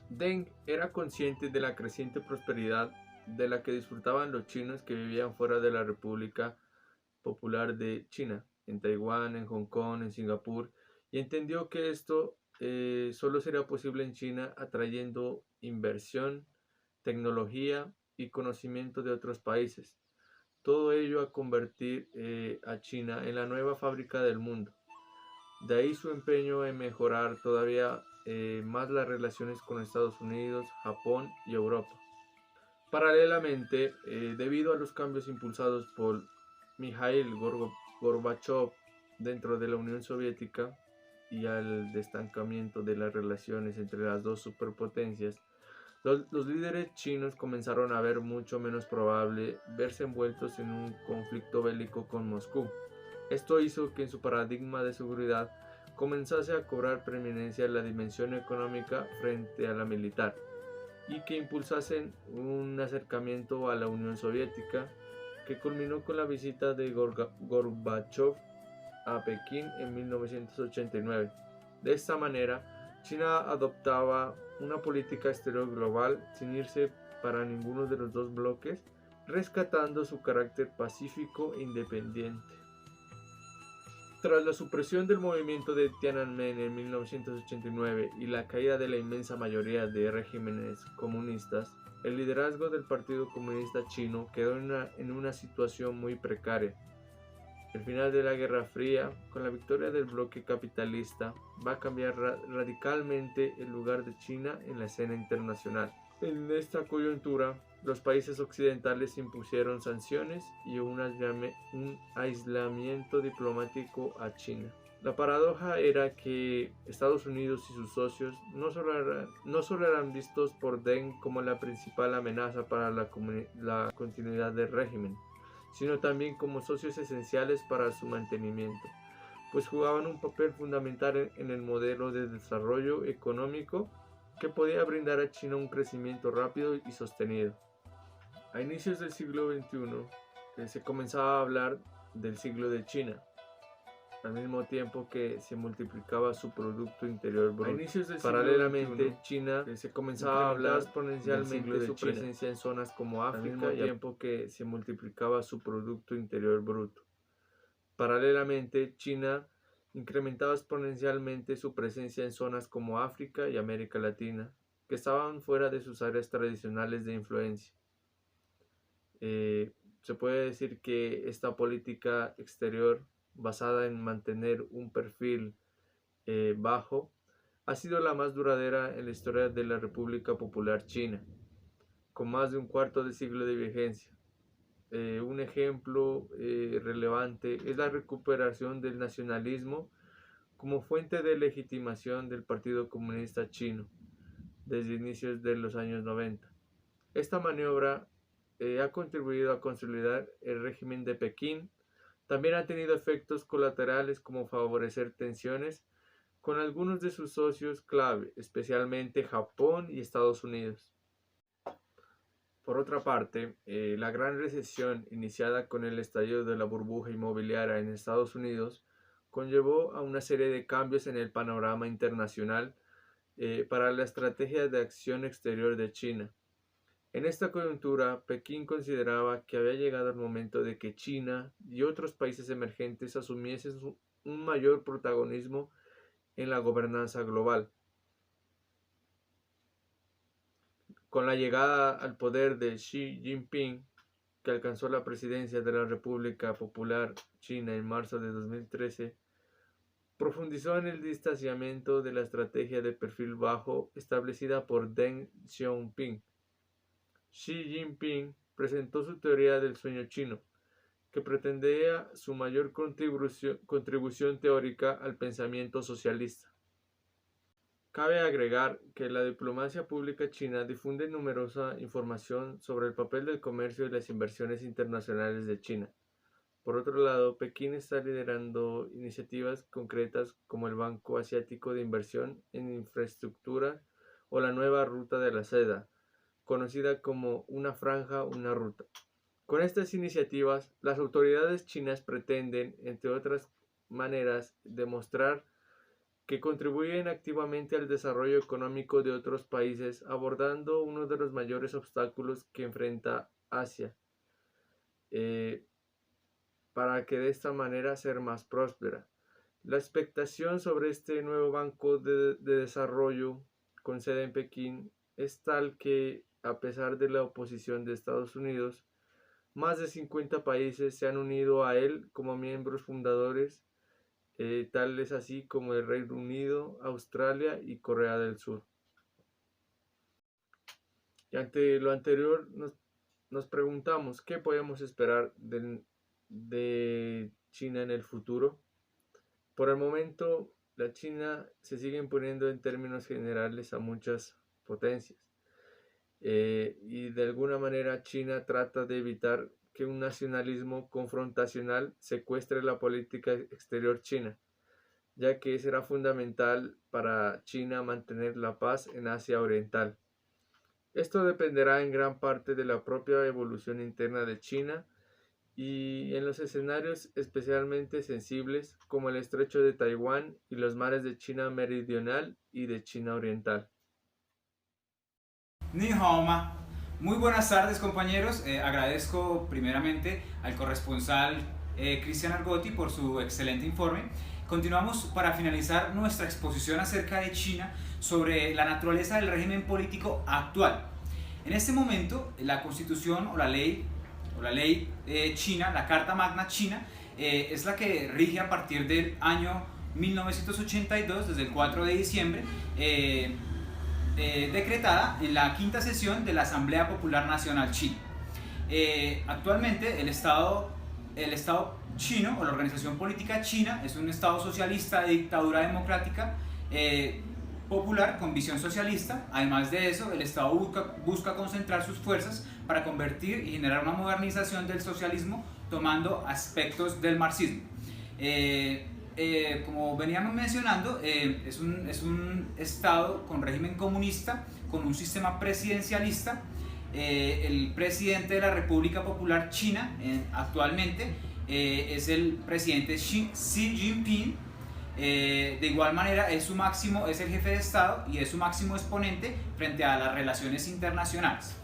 Deng era consciente de la creciente prosperidad de la que disfrutaban los chinos que vivían fuera de la República Popular de China, en Taiwán, en Hong Kong, en Singapur, y entendió que esto solo sería posible en China atrayendo inversión, tecnología y conocimiento de otros países. Todo ello a convertir a China en la nueva fábrica del mundo. De ahí su empeño en mejorar todavía más las relaciones con Estados Unidos, Japón y Europa. Paralelamente, debido a los cambios impulsados por Mikhail Gorbachev dentro de la Unión Soviética y al estancamiento de las relaciones entre las dos superpotencias, los líderes chinos comenzaron a ver mucho menos probable verse envueltos en un conflicto bélico con Moscú. Esto hizo que en su paradigma de seguridad comenzase a cobrar preeminencia la dimensión económica frente a la militar y que impulsasen un acercamiento a la Unión Soviética que culminó con la visita de Gorbachev a Pekín en 1989. De esta manera, China adoptaba una política exterior global sin irse para ninguno de los dos bloques, rescatando su carácter pacífico e independiente. Tras la supresión del movimiento de Tiananmen en 1989 y la caída de la inmensa mayoría de regímenes comunistas, el liderazgo del Partido Comunista Chino quedó en una situación muy precaria. El final de la Guerra Fría, con la victoria del bloque capitalista, va a cambiar radicalmente el lugar de China en la escena internacional. En esta coyuntura, los países occidentales impusieron sanciones y un aislamiento diplomático a China. La paradoja era que Estados Unidos y sus socios no solo eran vistos por Deng como la principal amenaza para la continuidad del régimen, sino también como socios esenciales para su mantenimiento, pues jugaban un papel fundamental en el modelo de desarrollo económico que podía brindar a China un crecimiento rápido y sostenido. A inicios del siglo XXI se comenzaba a hablar del siglo de China, al mismo tiempo que se multiplicaba su Producto Interior Bruto. Paralelamente, China se comenzaba a hablar exponencialmente de su presencia en zonas como África, al mismo tiempo que se multiplicaba su Producto Interior Bruto. Paralelamente, China incrementaba exponencialmente su presencia en zonas como África y América Latina, que estaban fuera de sus áreas tradicionales de influencia. Se puede decir que esta política exterior basada en mantener un perfil bajo, ha sido la más duradera en la historia de la República Popular China, con más de un cuarto de siglo de vigencia. Un ejemplo relevante es la recuperación del nacionalismo como fuente de legitimación del Partido Comunista Chino desde inicios de los años 90. Esta maniobra ha contribuido a consolidar el régimen de Pekín. También ha tenido efectos colaterales como favorecer tensiones con algunos de sus socios clave, especialmente Japón y Estados Unidos. Por otra parte, la gran recesión iniciada con el estallido de la burbuja inmobiliaria en Estados Unidos conllevó a una serie de cambios en el panorama internacional para la estrategia de acción exterior de China. En esta coyuntura, Pekín consideraba que había llegado el momento de que China y otros países emergentes asumiesen un mayor protagonismo en la gobernanza global. Con la llegada al poder de Xi Jinping, que alcanzó la presidencia de la República Popular China en marzo de 2013, profundizó en el distanciamiento de la estrategia de perfil bajo establecida por Deng Xiaoping. Xi Jinping presentó su teoría del sueño chino, que pretendía su mayor contribución teórica al pensamiento socialista. Cabe agregar que la diplomacia pública china difunde numerosa información sobre el papel del comercio y las inversiones internacionales de China. Por otro lado, Pekín está liderando iniciativas concretas como el Banco Asiático de Inversión en Infraestructura o la nueva Ruta de la Seda, conocida como una franja, una ruta. Con estas iniciativas, las autoridades chinas pretenden, entre otras maneras, demostrar que contribuyen activamente al desarrollo económico de otros países, abordando uno de los mayores obstáculos que enfrenta Asia, para que de esta manera ser más próspera. La expectación sobre este nuevo banco de desarrollo con sede en Pekín es tal que, a pesar de la oposición de Estados Unidos, más de 50 países se han unido a él como miembros fundadores, tales así como el Reino Unido, Australia y Corea del Sur. Y ante lo anterior nos preguntamos qué podemos esperar de China en el futuro. Por el momento, la China se sigue imponiendo en términos generales a muchas potencias. Y de alguna manera China trata de evitar que un nacionalismo confrontacional secuestre la política exterior china, ya que será fundamental para China mantener la paz en Asia Oriental. Esto dependerá en gran parte de la propia evolución interna de China y en los escenarios especialmente sensibles como el estrecho de Taiwán y los mares de China Meridional y de China Oriental. Ni hao ma. Muy buenas tardes, compañeros. Agradezco primeramente al corresponsal Cristian Argotti por su excelente informe. Continuamos para finalizar nuestra exposición acerca de China sobre la naturaleza del régimen político actual. En este momento, la constitución o la ley china, la Carta Magna china, es la que rige a partir del año 1982, desde el 4 de diciembre, decretada en la quinta sesión de la Asamblea Popular Nacional China. Actualmente el Estado chino o la organización política china es un Estado socialista de dictadura democrática popular con visión socialista. Además de eso, el Estado busca concentrar sus fuerzas para convertir y generar una modernización del socialismo tomando aspectos del marxismo. Como veníamos mencionando, es un Estado con régimen comunista, con un sistema presidencialista. El presidente de la República Popular China actualmente es el presidente Xi Jinping. De igual manera es el jefe de Estado y es su máximo exponente frente a las relaciones internacionales.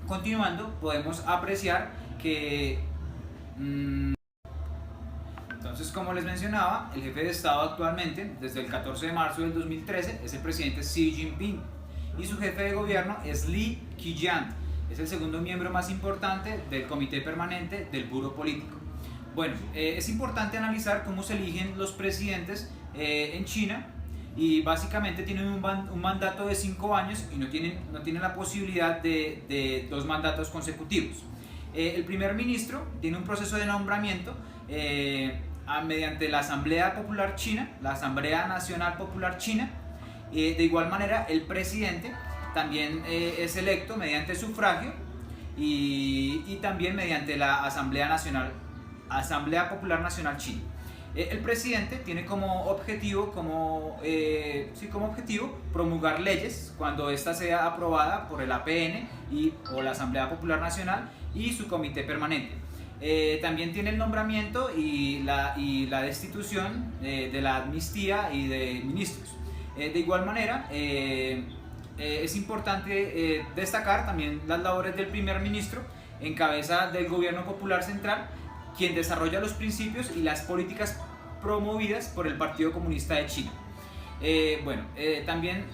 Continuando, podemos apreciar que entonces, como les mencionaba, el jefe de Estado actualmente, desde el 14 de marzo del 2013, es el presidente Xi Jinping y su jefe de gobierno es Li Keqiang. Es el segundo miembro más importante del Comité Permanente del Buró Político. Bueno, es importante analizar cómo se eligen los presidentes en China, y básicamente tienen un mandato de 5 años y no tienen la posibilidad de 2 mandatos consecutivos. El primer ministro tiene un proceso de nombramiento mediante la Asamblea Popular China, la Asamblea Nacional Popular China. De igual manera, el presidente también es electo mediante sufragio y también mediante la Asamblea Popular Nacional China. El presidente tiene como objetivo promulgar leyes cuando ésta sea aprobada por el APN o la Asamblea Popular Nacional y su comité permanente. También tiene el nombramiento y la destitución de la amnistía y de ministros. De igual manera, es importante destacar también las labores del primer ministro en cabeza del gobierno popular central, quien desarrolla los principios y las políticas promovidas por el Partido Comunista de China. También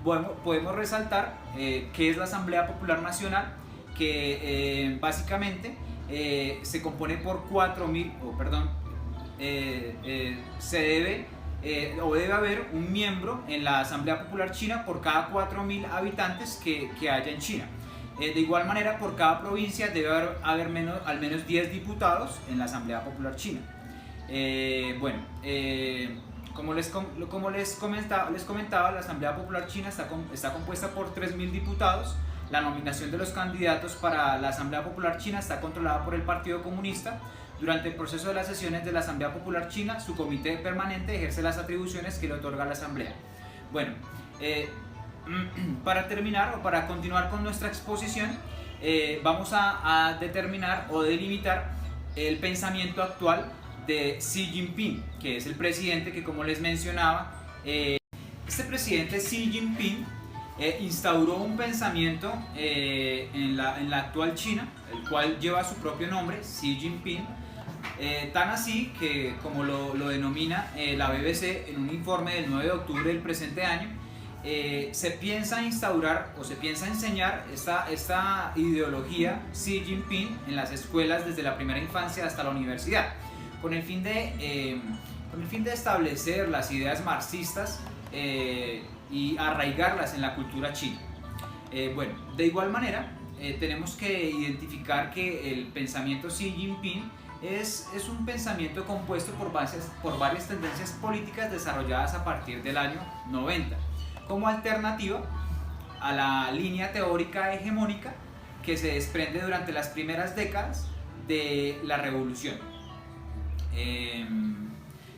podemos resaltar qué es la Asamblea Popular Nacional, que básicamente se compone por 4.000, debe haber un miembro en la Asamblea Popular China por cada 4.000 habitantes que haya en China. De igual manera, por cada provincia debe haber al menos 10 diputados en la Asamblea Popular China. Como les comentaba, la Asamblea Popular China está compuesta por 3.000 diputados. La nominación de los candidatos para la Asamblea Popular China está controlada por el Partido Comunista. Durante el proceso de las sesiones de la Asamblea Popular China, su comité permanente ejerce las atribuciones que le otorga la Asamblea. Bueno, para terminar o para continuar con nuestra exposición, vamos a determinar o delimitar el pensamiento actual de Xi Jinping, que es el presidente que, como les mencionaba, este presidente Xi Jinping instauró un pensamiento en la actual China, el cual lleva su propio nombre, Xi Jinping, tan así que, como lo denomina la BBC en un informe del 9 de octubre del presente año, se piensa instaurar o se piensa enseñar esta ideología Xi Jinping en las escuelas desde la primera infancia hasta la universidad, con el fin de establecer las ideas marxistas y arraigarlas en la cultura china. De igual manera, tenemos que identificar que el pensamiento Xi Jinping es un pensamiento compuesto por varias tendencias políticas desarrolladas a partir del año 90, como alternativa a la línea teórica hegemónica que se desprende durante las primeras décadas de la revolución.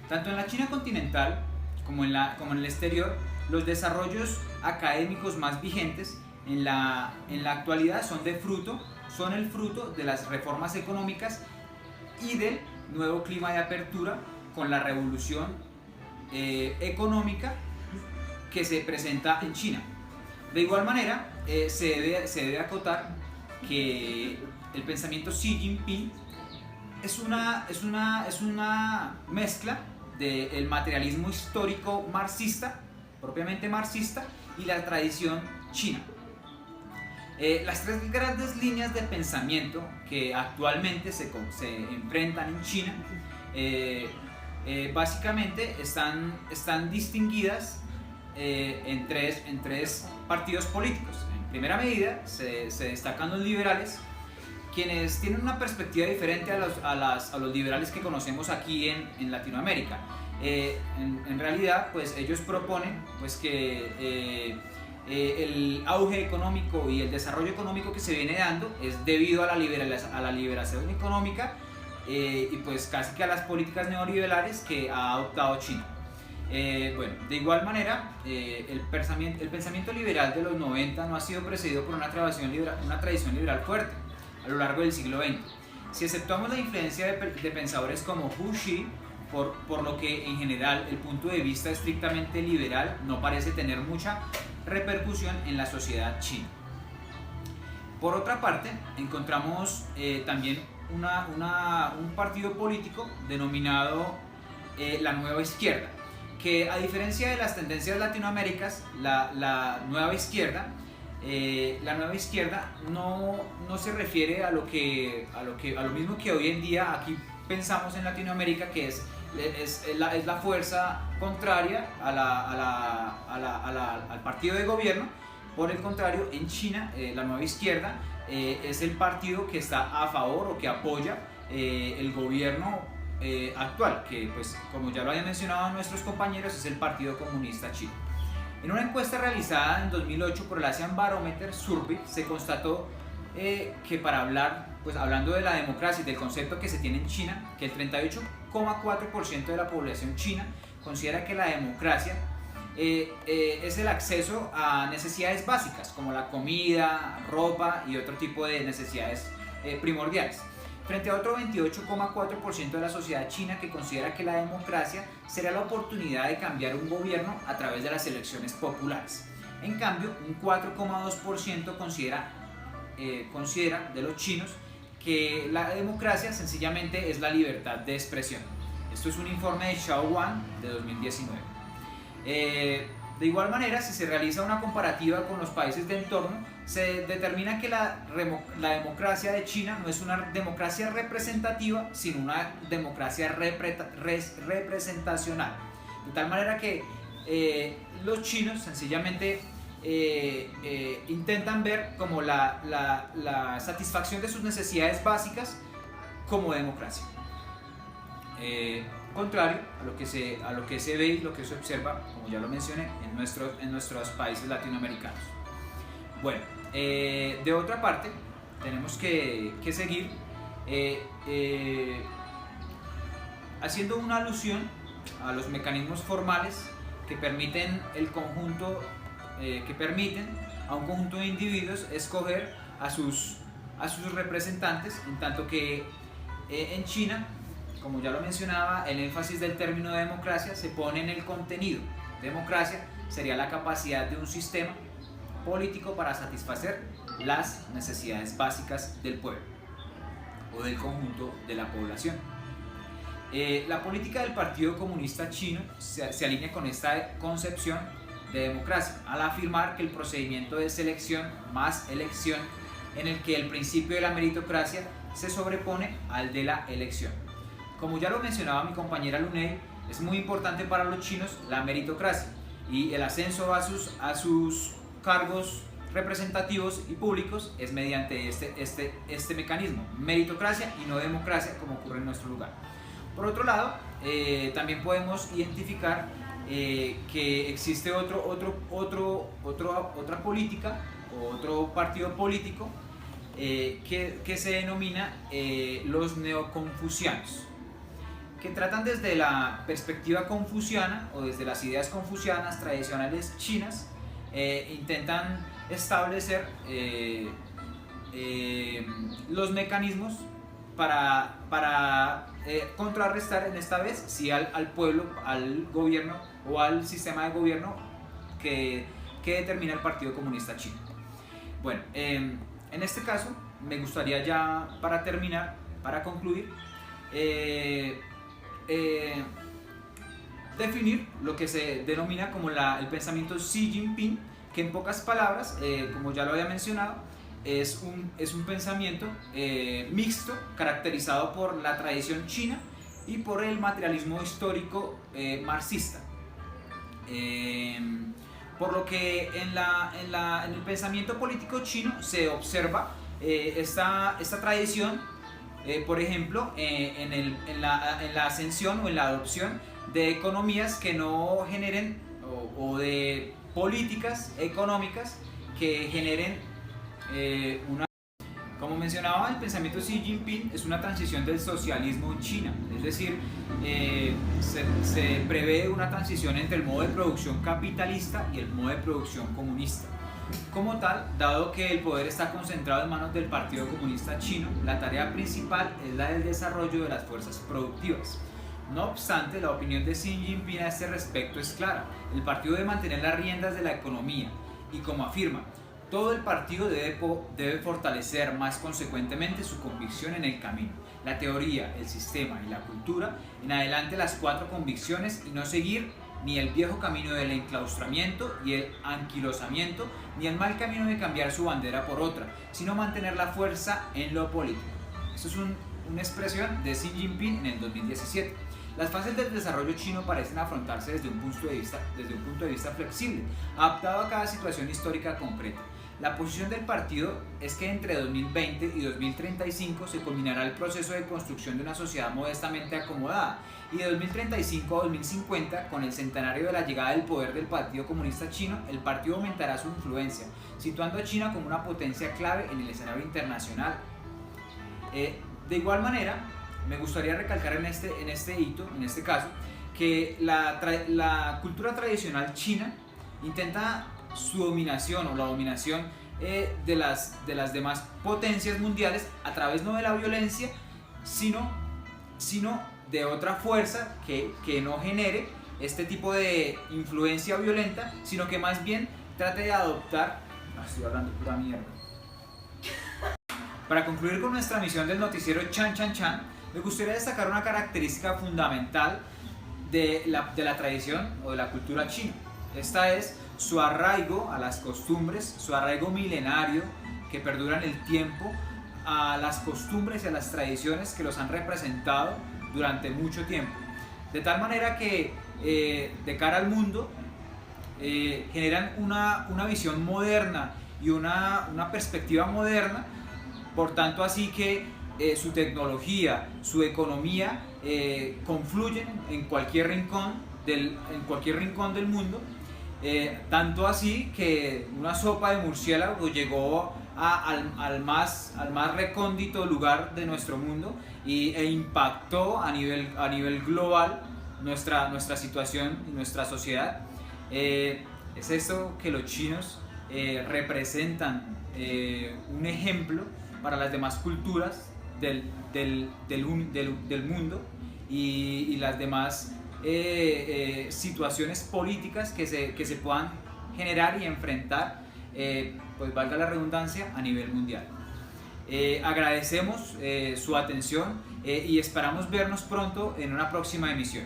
Tanto en la China continental como en el exterior, los desarrollos académicos más vigentes en la actualidad son el fruto de las reformas económicas y del nuevo clima de apertura con la revolución económica que se presenta en China. De igual manera, se debe acotar que el pensamiento Xi Jinping es una mezcla del materialismo histórico marxista, propiamente marxista, y la tradición china. Las tres grandes líneas de pensamiento que actualmente se enfrentan en China básicamente están distinguidas en tres partidos políticos. En primera medida se destacan los liberales, quienes tienen una perspectiva diferente a los liberales que conocemos aquí en Latinoamérica. En realidad, pues ellos proponen pues que el auge económico y el desarrollo económico que se viene dando es debido a la liberación económica y pues casi que a las políticas neoliberales que ha adoptado China. De igual manera, el pensamiento liberal de los 90 no ha sido precedido por una tradición liberal fuerte a lo largo del siglo XX. Si aceptamos la influencia de pensadores como Hu Xi, por lo que en general el punto de vista estrictamente liberal no parece tener mucha repercusión en la sociedad china. Por otra parte, encontramos también un partido político denominado la Nueva Izquierda, que a diferencia de las tendencias latinoamericanas, la Nueva Izquierda no se refiere a lo mismo que hoy en día aquí pensamos en Latinoamérica, que es la fuerza contraria al partido de gobierno. Por el contrario, en China, la Nueva Izquierda es el partido que está a favor o que apoya el gobierno actual, que pues como ya lo habían mencionado nuestros compañeros, es el Partido Comunista Chino. En una encuesta realizada en 2008 por el Asian Barometer Survey se constató que hablando de la democracia y del concepto que se tiene en China, que el 38,4% de la población china considera que la democracia es el acceso a necesidades básicas como la comida, ropa y otro tipo de necesidades primordiales, frente a otro 28,4% de la sociedad china que considera que la democracia será la oportunidad de cambiar un gobierno a través de las elecciones populares. En cambio, un 4,2% considera de los chinos que la democracia sencillamente es la libertad de expresión. Esto es un informe de Xiao Wan de 2019. De igual manera, si se realiza una comparativa con los países de entorno, se determina que la democracia de China no es una democracia representativa, sino una democracia representacional. De tal manera que los chinos sencillamente intentan ver como la satisfacción de sus necesidades básicas como democracia. Contrario a lo que se ve y lo que se observa, como ya lo mencioné, en nuestros países latinoamericanos. Bueno, de otra parte, tenemos que seguir haciendo una alusión a los mecanismos formales que permiten a un conjunto de individuos escoger a sus representantes, en tanto que en China, como ya lo mencionaba, el énfasis del término democracia se pone en el contenido. Democracia sería la capacidad de un sistema político para satisfacer las necesidades básicas del pueblo o del conjunto de la población. La política del Partido Comunista Chino se alinea con esta concepción de democracia, al afirmar que el procedimiento de selección más elección, en el que el principio de la meritocracia se sobrepone al de la elección. Como ya lo mencionaba mi compañera Luney, es muy importante para los chinos la meritocracia y el ascenso a sus cargos representativos y públicos es mediante este mecanismo, meritocracia y no democracia, como ocurre en nuestro lugar. Por otro lado, también podemos identificar que existe otra política o otro partido político que se denomina los neoconfucianos, que tratan desde la perspectiva confuciana o desde las ideas confucianas tradicionales chinas, intentan establecer los mecanismos para contrarrestar en esta vez sí al pueblo, al gobierno o al sistema de gobierno que determina el Partido Comunista Chino. Bueno, en este caso me gustaría ya para terminar, para concluir, definir lo que se denomina como el pensamiento Xi Jinping, que en pocas palabras, como ya lo había mencionado, es un pensamiento mixto, caracterizado por la tradición china y por el materialismo histórico marxista. Por lo que en el pensamiento político chino se observa esta tradición, por ejemplo, en la ascensión o en la adopción de economías que no generen o de políticas económicas que generen como mencionaba, el pensamiento Xi Jinping es una transición del socialismo en China, es decir, se prevé una transición entre el modo de producción capitalista y el modo de producción comunista. Como tal, dado que el poder está concentrado en manos del Partido Comunista Chino, la tarea principal es la del desarrollo de las fuerzas productivas. No obstante, la opinión de Xi Jinping a este respecto es clara. El partido debe mantener las riendas de la economía y, como afirma, todo el partido debe fortalecer más consecuentemente su convicción en el camino, la teoría, el sistema y la cultura, en adelante las 4 convicciones, y no seguir ni el viejo camino del enclaustramiento y el anquilosamiento, ni el mal camino de cambiar su bandera por otra, sino mantener la fuerza en lo político. Esto es una expresión de Xi Jinping en el 2017. Las fases del desarrollo chino parecen afrontarse desde un punto de vista flexible, adaptado a cada situación histórica concreta. La posición del partido es que entre 2020 y 2035 se culminará el proceso de construcción de una sociedad modestamente acomodada, y de 2035 a 2050, con el centenario de la llegada del poder del Partido Comunista Chino, el partido aumentará su influencia, situando a China como una potencia clave en el escenario internacional. De igual manera, me gustaría recalcar en este caso, que la cultura tradicional china intenta su dominación o la dominación de las demás potencias mundiales a través no de la violencia, sino de otra fuerza que no genere este tipo de influencia violenta, sino que más bien trate de adoptar... Estoy hablando pura mierda. Para concluir con nuestra misión del noticiero Chan Chan Chan, me gustaría destacar una característica fundamental de la tradición o de la cultura china. Esta es su arraigo a las costumbres, su arraigo milenario que perdura en el tiempo, a las costumbres y a las tradiciones que los han representado durante mucho tiempo. De tal manera que de cara al mundo generan una visión moderna y una perspectiva moderna, por tanto así que su tecnología, su economía confluyen en cualquier rincón del mundo, tanto así que una sopa de murciélago llegó al más recóndito lugar de nuestro mundo e impactó a nivel global nuestra situación y nuestra sociedad. Es esto que los chinos representan un ejemplo para las demás culturas del mundo y las demás situaciones políticas que se puedan generar y enfrentar, pues valga la redundancia, a nivel mundial. Agradecemos su atención y esperamos vernos pronto en una próxima emisión.